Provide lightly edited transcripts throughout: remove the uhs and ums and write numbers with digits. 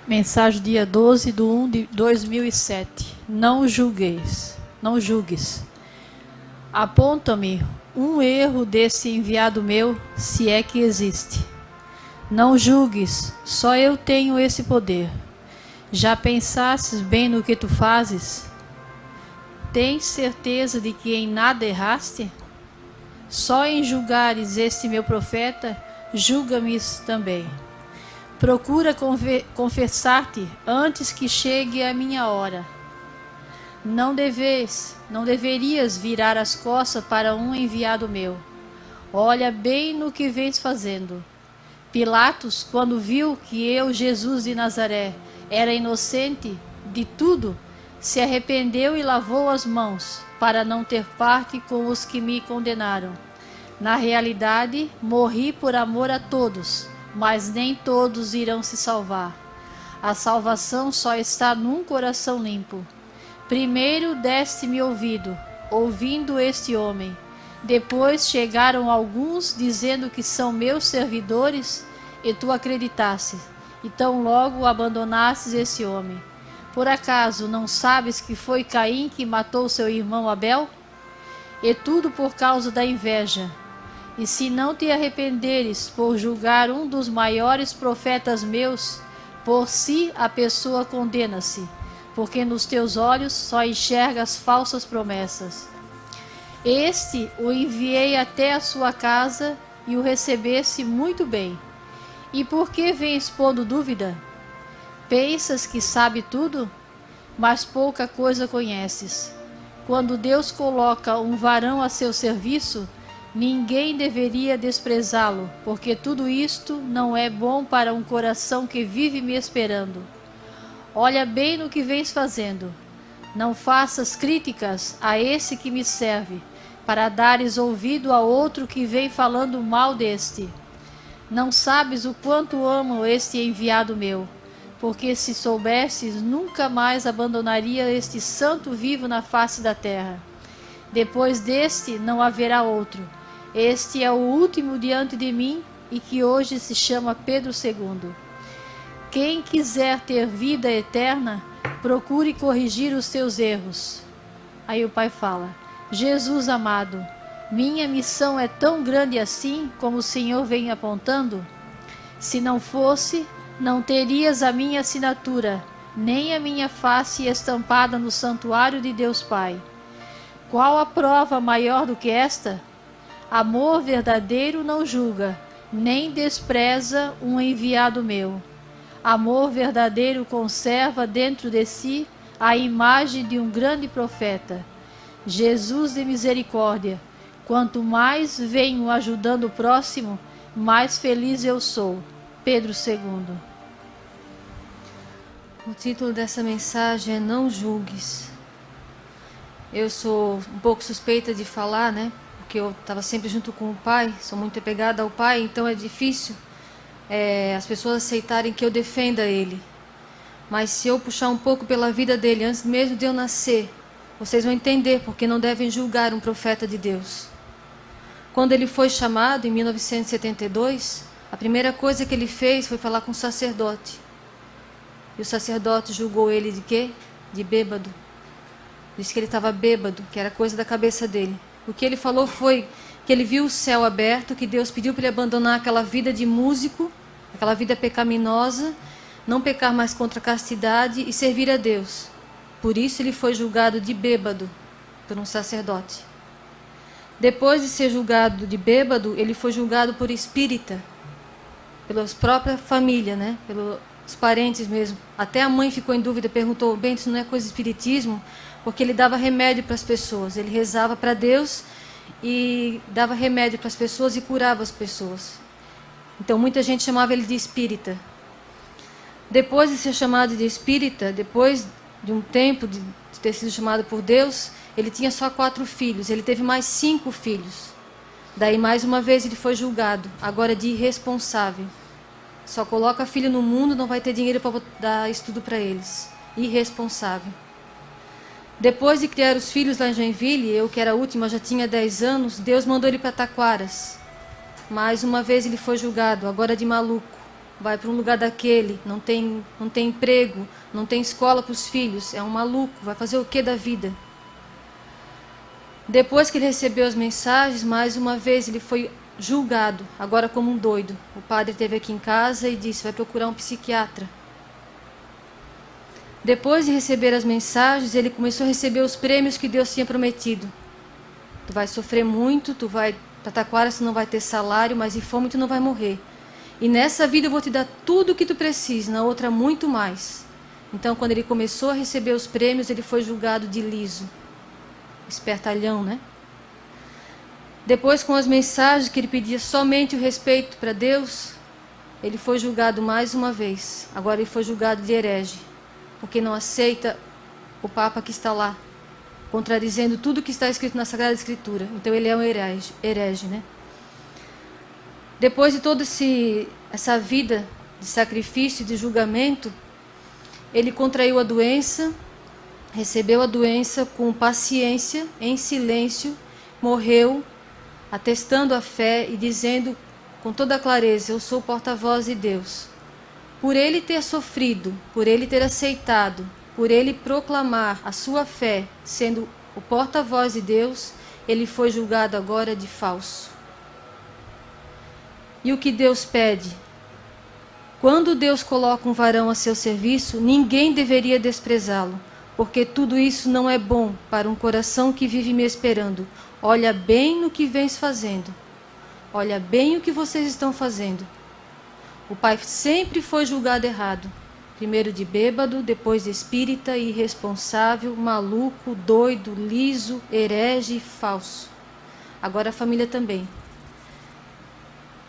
Mensagem dia 12/1/2007. Não julgueis, não julgues. Aponta-me um erro desse enviado meu, se é que existe. Não julgues, só eu tenho esse poder. Já pensastes bem no que tu fazes? Tens certeza de que em nada erraste? Só em julgares este meu profeta, julga-me também. Procura confessar-te antes que chegue a minha hora. Não deverias virar as costas para um enviado meu. Olha bem no que vens fazendo. Pilatos, quando viu que eu, Jesus de Nazaré, era inocente de tudo, se arrependeu e lavou as mãos, para não ter parte com os que me condenaram. Na realidade, morri por amor a todos, mas nem todos irão se salvar. A salvação só está num coração limpo. Primeiro deste-me ouvindo este homem. Depois chegaram alguns dizendo que são meus servidores, e tu acreditaste. Então logo abandonastes esse homem. Por acaso não sabes que foi Caim que matou seu irmão Abel? E tudo por causa da inveja. E se não te arrependeres por julgar um dos maiores profetas meus, por si a pessoa condena-se, porque nos teus olhos só enxergas falsas promessas. Este o enviei até a sua casa e o recebesse muito bem. E por que vens pondo dúvida? Pensas que sabe tudo? Mas pouca coisa conheces. Quando Deus coloca um varão a seu serviço, ninguém deveria desprezá-lo, porque tudo isto não é bom para um coração que vive me esperando. Olha bem no que vens fazendo. Não faças críticas a esse que me serve, para dares ouvido a outro que vem falando mal deste. Não sabes o quanto amo este enviado meu, porque se soubesses, nunca mais abandonaria este santo vivo na face da terra. Depois deste não haverá outro. Este é o último diante de mim e que hoje se chama Pedro II. Quem quiser ter vida eterna, procure corrigir os seus erros. Aí o pai fala: Jesus amado, minha missão é tão grande assim como o Senhor vem apontando? Se não fosse, não terias a minha assinatura, nem a minha face estampada no santuário de Deus Pai. Qual a prova maior do que esta? Amor verdadeiro não julga, nem despreza um enviado meu. Amor verdadeiro conserva dentro de si a imagem de um grande profeta. Jesus de misericórdia, quanto mais venho ajudando o próximo, mais feliz eu sou. Pedro II. O título dessa mensagem é Não Julgues. Eu sou um pouco suspeita de falar, né? Porque eu estava sempre junto com o pai, sou muito apegada ao pai, então é difícil as pessoas aceitarem que eu defenda ele. Mas se eu puxar um pouco pela vida dele, antes mesmo de eu nascer, vocês vão entender porque não devem julgar um profeta de Deus. Quando ele foi chamado, em 1972, a primeira coisa que ele fez foi falar com o sacerdote. E o sacerdote julgou ele de quê? De bêbado. Disse que ele estava bêbado, que era coisa da cabeça dele. O que ele falou foi que ele viu o céu aberto, que Deus pediu para ele abandonar aquela vida de músico, aquela vida pecaminosa, não pecar mais contra a castidade e servir a Deus. Por isso ele foi julgado de bêbado por um sacerdote. Depois de ser julgado de bêbado, ele foi julgado por espírita, pela própria família, né? Pelos parentes mesmo. Até a mãe ficou em dúvida, perguntou: bem, isso não é coisa de espiritismo? Porque ele dava remédio para as pessoas, ele rezava para Deus e dava remédio para as pessoas e curava as pessoas. Então muita gente chamava ele de espírita. Depois de ser chamado de espírita, depois de um tempo de ter sido chamado por Deus, ele tinha só 4 filhos, ele teve mais 5 filhos. Daí mais uma vez ele foi julgado, agora de irresponsável. Só coloca filho no mundo, não vai ter dinheiro para dar estudo para eles. Irresponsável. Depois de criar os filhos lá em Joinville, eu que era a última, já tinha 10 anos, Deus mandou ele para Taquaras. Mais uma vez ele foi julgado, agora de maluco. vai para um lugar daquele, não tem emprego, não tem escola para os filhos, é um maluco, vai fazer o que da vida? Depois que ele recebeu as mensagens, mais uma vez ele foi julgado, agora como um doido. O padre esteve aqui em casa e disse, vai procurar um psiquiatra. Depois de receber as mensagens, ele começou a receber os prêmios que Deus tinha prometido. Tu vai sofrer muito, tu vai para Taquara, tu não vai ter salário, mas de fome tu não vai morrer. E nessa vida eu vou te dar tudo o que tu precisa, na outra muito mais. Então, quando ele começou a receber os prêmios, ele foi julgado de liso. Espertalhão, né? Depois, com as mensagens que ele pedia somente o respeito para Deus, ele foi julgado mais uma vez. Agora ele foi julgado de herege, porque não aceita o Papa que está lá, contradizendo tudo que está escrito na Sagrada Escritura. Então ele é um herege, né? Depois de toda essa vida de sacrifício e de julgamento, ele contraiu a doença, recebeu a doença com paciência, em silêncio, morreu, atestando a fé e dizendo com toda clareza, eu sou o porta-voz de Deus. Por ele ter sofrido, por ele ter aceitado, por ele proclamar a sua fé, sendo o porta-voz de Deus, ele foi julgado agora de falso. E o que Deus pede? Quando Deus coloca um varão a seu serviço, ninguém deveria desprezá-lo, porque tudo isso não é bom para um coração que vive me esperando. Olha bem no que vens fazendo. Olha bem o que vocês estão fazendo. O pai sempre foi julgado errado. Primeiro de bêbado, depois de espírita, irresponsável, maluco, doido, liso, herege e falso. Agora a família também.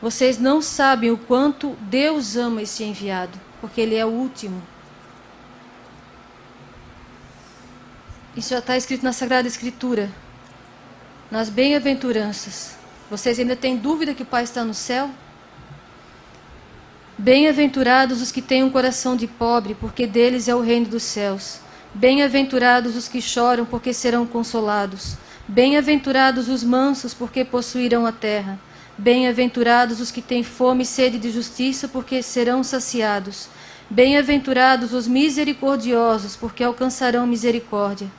Vocês não sabem o quanto Deus ama esse enviado, porque ele é o último. Isso já está escrito na Sagrada Escritura, nas bem-aventuranças. Vocês ainda têm dúvida que o Pai está no céu? Bem-aventurados os que têm um coração de pobre, porque deles é o reino dos céus. Bem-aventurados os que choram, porque serão consolados. Bem-aventurados os mansos, porque possuirão a terra. Bem-aventurados os que têm fome e sede de justiça, porque serão saciados. Bem-aventurados os misericordiosos, porque alcançarão misericórdia.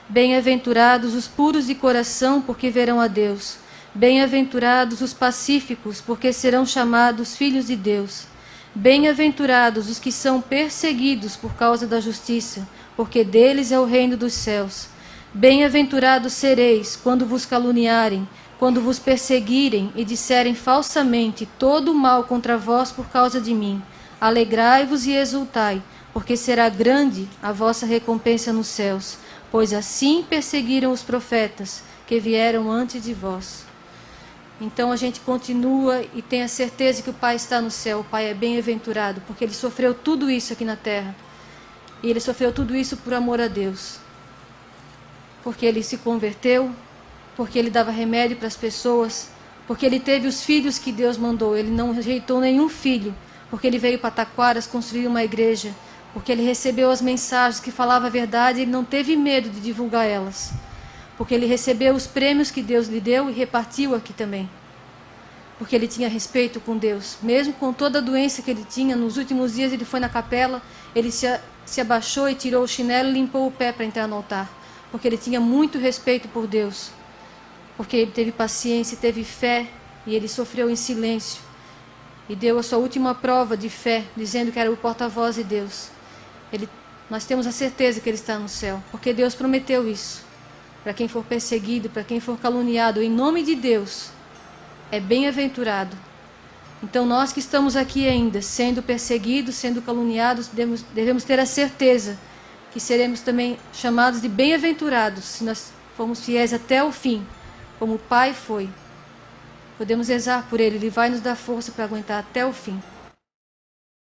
Bem-aventurados os puros de coração, porque verão a Deus. Bem-aventurados os pacíficos, porque serão chamados filhos de Deus. Bem-aventurados os que são perseguidos por causa da justiça, porque deles é o reino dos céus. Bem-aventurados sereis quando vos caluniarem, quando vos perseguirem e disserem falsamente todo o mal contra vós por causa de mim. Alegrai-vos e exultai, porque será grande a vossa recompensa nos céus, pois assim perseguiram os profetas que vieram antes de vós. Então a gente continua e tem a certeza que o Pai está no céu. O Pai é bem-aventurado, porque ele sofreu tudo isso aqui na terra. E ele sofreu tudo isso por amor a Deus. Porque ele se converteu, porque ele dava remédio para as pessoas, porque ele teve os filhos que Deus mandou. Ele não rejeitou nenhum filho, porque ele veio para Taquaras construir uma igreja, porque ele recebeu as mensagens que falavam a verdade e ele não teve medo de divulgar elas. Porque ele recebeu os prêmios que Deus lhe deu e repartiu aqui também. Porque ele tinha respeito com Deus. Mesmo com toda a doença que ele tinha, nos últimos dias ele foi na capela, ele se abaixou e tirou o chinelo e limpou o pé para entrar no altar. Porque ele tinha muito respeito por Deus. Porque ele teve paciência, teve fé e ele sofreu em silêncio. E deu a sua última prova de fé, dizendo que era o porta-voz de Deus. Nós temos a certeza que ele está no céu, porque Deus prometeu isso. Para quem for perseguido, para quem for caluniado, em nome de Deus, é bem-aventurado. Então nós que estamos aqui ainda, sendo perseguidos, sendo caluniados, devemos ter a certeza que seremos também chamados de bem-aventurados, se nós formos fiéis até o fim, como o Pai foi. Podemos rezar por ele, ele vai nos dar força para aguentar até o fim.